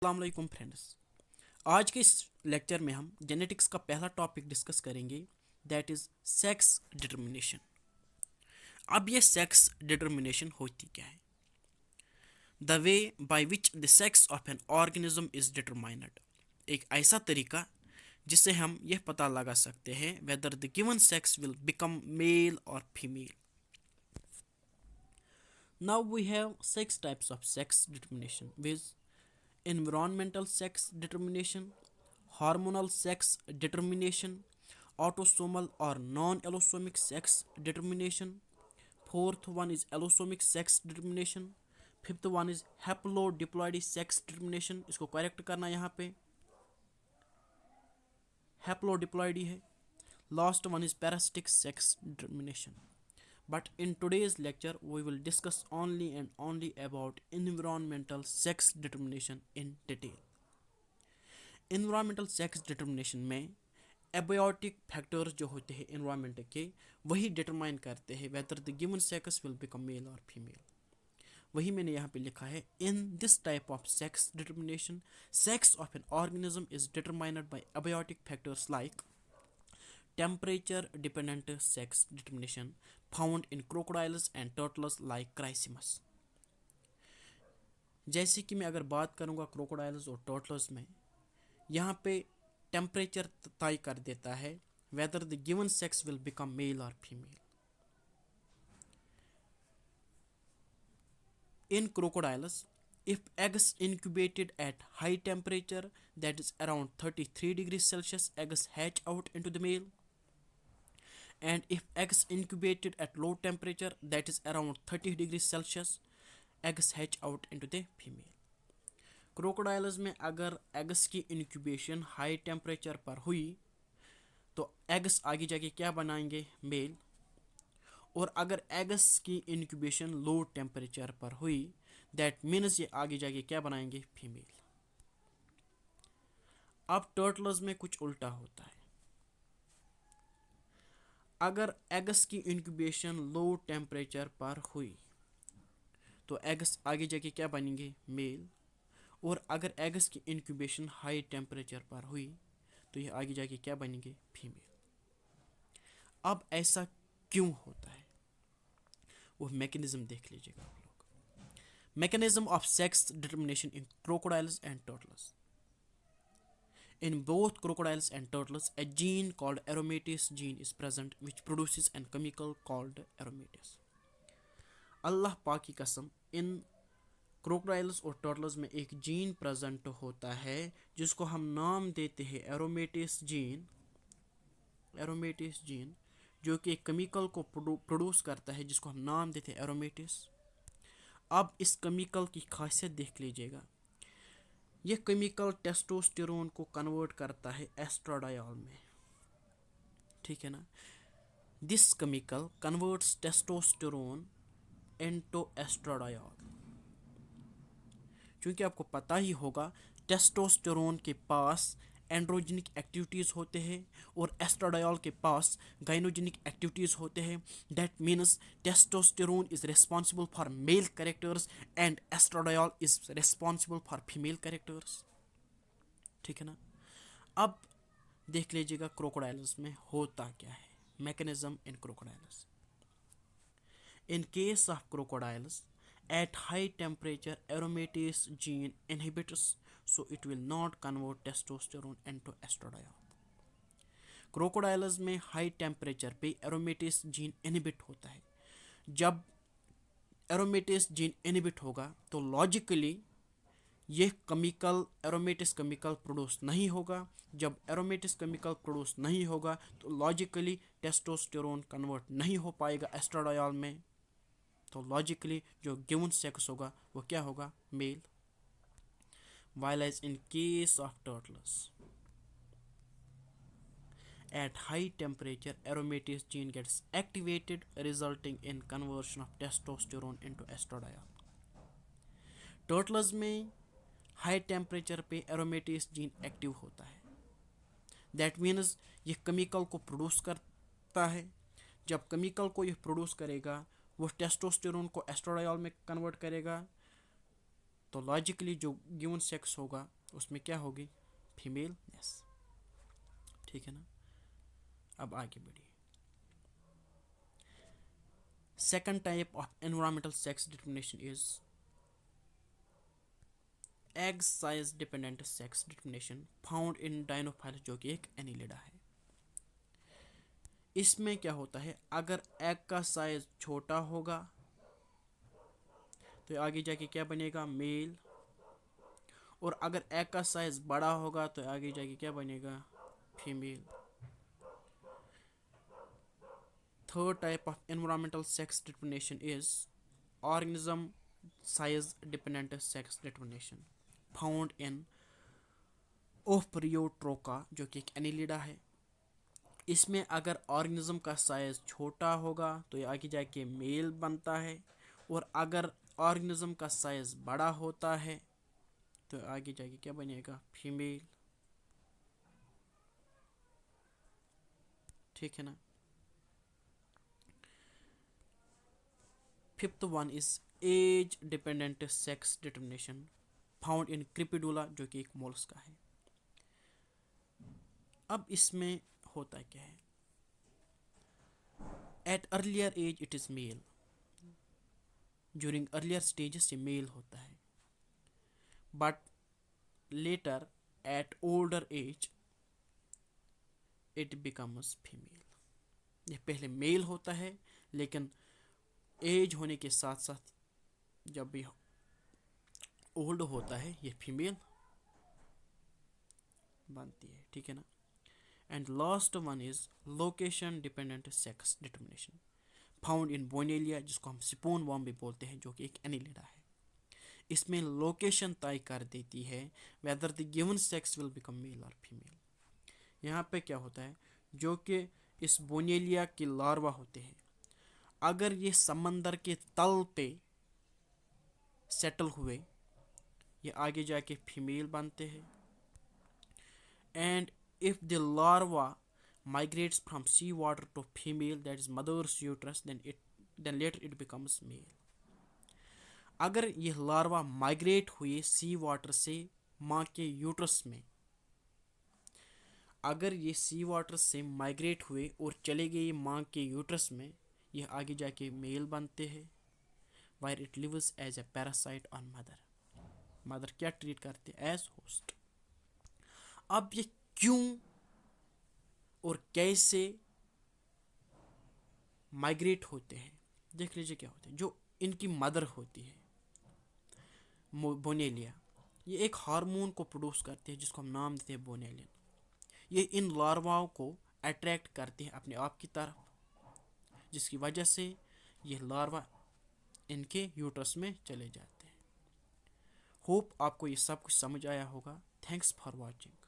अस्सलाम वालेकुम फ्रेंड्स। आज के इस लेक्चर में हम जेनेटिक्स का पहला टॉपिक डिस्कस करेंगे, दैट इज़ सेक्स डिटर्मिनेशन। अब ये सेक्स डिटर्मिनेशन होती क्या है? The way by which the sex of an organism is determined, एक ऐसा तरीका जिससे हम यह पता लगा सकते हैं whether the given sex will become male और female. Now we have six types of sex determination which environmental sex determination, hormonal sex determination, autosomal or non-allosomic sex determination. Fourth one is allosomic sex determination. Fifth one is haplodiploidy sex determination. इसको correct करना यहाँ पे haplodiploidy है. Last one is parasitic sex determination. But in today's lecture, we will discuss only and only about environmental sex determination in detail. Environmental sex determination में abiotic factors जो होते हैं environment के, वही डिटरमाइन करते हैं whether the given sex will become male और female. वही मैंने यहाँ पे लिखा है, in this type of sex determination sex of an organism is determined by abiotic factors like temperature dependent sex determination found in crocodiles and turtles like Chrysemys. जैसे कि मैं अगर बात करूँगा क्रोकोडाइल्स और टर्टल्स में, यहाँ पे टेम्परेचर तय कर देता है whether the given sex will become male और female. In crocodiles, if eggs incubated at high temperature, that is around 33 degrees Celsius, eggs hatch out into the male. And if eggs incubated at low temperature, that is around 30 degrees Celsius, eggs hatch out into the female. Crocodiles में अगर eggs की incubation high temperature पर हुई तो eggs आगे जाके क्या बनाएंगे? मेल। और अगर एग्स की इंक्यूबेशन लो टेम्परेचर पर हुई, दैट मीन्स ये आगे जाके क्या बनाएंगे? फीमेल। अब टर्टल्स में कुछ उल्टा होता है। अगर एग्स की इंक्यूबेशन लो टेम्परेचर पर हुई तो एग्स आगे जाके क्या बनेंगे? मेल। और अगर एग्स की इंक्यूबेशन हाई टेम्परेचर पर हुई तो ये आगे जाके क्या बनेंगे? फीमेल। अब ऐसा क्यों होता है, वो मैकेनिज्म देख लीजिएगा आप लोग। Mechanism of sex determination in crocodiles and turtles. In both crocodiles and turtles, a gene called aromatase gene is present which produces a chemical called aromatase. अल्लाह पाक की कसम, इन क्रोकोडाइल्स और टर्टल्स में एक जीन प्रेजेंट होता है जिसको हम नाम देते हैं एरोमेटेस जीन। एरोमेटेस जीन जो कि एक केमिकल को प्रोड्यूस करता है जिसको हम नाम देते हैं एरोमेटेस। अब इस केमिकल की खासियत देख लीजिएगा। यह केमिकल टेस्टोस्टेरोन को कन्वर्ट करता है एस्ट्राडायोल में, ठीक है ना। This chemical converts testosterone into estradiol. क्योंकि आपको पता ही होगा टेस्टोस्टेरोन के पास एंड्रोजेनिक एक्टिविटीज़ होते हैं और एस्ट्राडायोल के पास गाइनोजेनिक एक्टिविटीज़ होते हैं। That means testosterone is responsible for male characters and estradiol is responsible for female characters, ठीक है ना। अब देख लीजिएगा क्रोकोडाइल्स में होता क्या है, mechanism in crocodiles. In case of crocodiles, at high temperature aromatase gene inhibits, so it will not convert testosterone into estradiol. Crocodiles में हाई टेम्परेचर पे एरोमेटेस जीन इनहिबिट होता है। जब एरोमेटेस जीन इनहिबिट होगा तो लॉजिकली ये केमिकल एरोमेटेस केमिकल प्रोड्यूस नहीं होगा। जब एरोमेटेस केमिकल प्रोड्यूस नहीं होगा तो लॉजिकली टेस्टोस्टेरोन कन्वर्ट नहीं हो पाएगा एस्ट्राडायोल में, तो लॉजिकली जो गिवन सेक्स होगा वो क्या होगा? Mail. while as in case of turtles, at high temperature aromatase gene gets activated resulting in conversion of testosterone into estradiol. Turtles में हाई टेम्परेचर पे एरोमेटेस जीन एक्टिव होता है। दैट मीन्स ये केमिकल को प्रोड्यूस करता है। जब केमिकल को ये प्रोड्यूस करेगा वो टेस्टोस्टेरोन को एस्ट्राडायोल में कन्वर्ट करेगा, तो लॉजिकली जो गिवन सेक्स होगा उसमें क्या होगी, फीमेल। यस, ठीक है ना। अब आगे बढ़िए। Second type of environmental sex determination is egg size dependent sex determination found in Dinophilus, जो कि एक एनिलिडा है। इसमें क्या होता है, अगर एग का साइज छोटा होगा तो आगे जाके क्या बनेगा, मेल। और अगर एग का साइज बड़ा होगा तो आगे जाके क्या बनेगा, female. Third type of environmental sex determination is organism size dependent sex determination found in Ophryotrocha, जो कि एक एनिलिडा है। इसमें अगर ऑर्गेनिज्म का साइज छोटा होगा तो ये आगे जाके मेल बनता है, और अगर ऑर्गेनिज्म का साइज बड़ा होता है तो आगे जाके क्या बनेगा, फीमेल। ठीक है ना। Fifth one is age dependent sex determination found in Crepidula, जो कि एक मोलस्का है। अब इसमें होता क्या है, at earlier age it is male, during earlier stages ये मेल होता है, but later at older age it becomes female. ये पहले मेल होता है, लेकिन एज होने के साथ साथ जब ये ओल्ड होता है ये फीमेल बनती है। ठीक है ना। And last one is location dependent sex determination found in Bonellia, जिसको हम सिपोन वॉर्म भी बोलते हैं, जो कि एक एनिलिडा है। इसमें लोकेशन तय कर देती है whether the given sex will become male और फीमेल। यहाँ पे क्या होता है, जो कि इस बोनेलिया के लार्वा होते हैं, अगर ये समंदर के तल पे सेटल हुए ये आगे जाके फीमेल बनते हैं। And if the larva migrates from sea water to female, that is mother's uterus, then later it becomes male. अगर ये लार्वा माइग्रेट हुए सी वाटर से माँ के यूट्रस में, अगर ये सी वाटर से माइग्रेट हुए और चले गए माँ के यूट्रस में, ये आगे जाके मेल बनते हैं। Where it lives as a parasite on mother, mother क्या ट्रीट करते हैं, एज होस्ट। अब ये क्यों और कैसे माइग्रेट होते हैं, देख लीजिए क्या होते हैं। जो इनकी मदर होती है बोनेलिया, ये एक हार्मोन को प्रोड्यूस करते हैं जिसको हम नाम देते हैं बोनेलिन। ये इन लार्वाओं को अट्रैक्ट करते हैं अपने आप की तरफ, जिसकी वजह से ये लार्वा इनके यूट्रस में चले जाते हैं। होप आपको ये सब कुछ समझ आया होगा। Thanks for watching.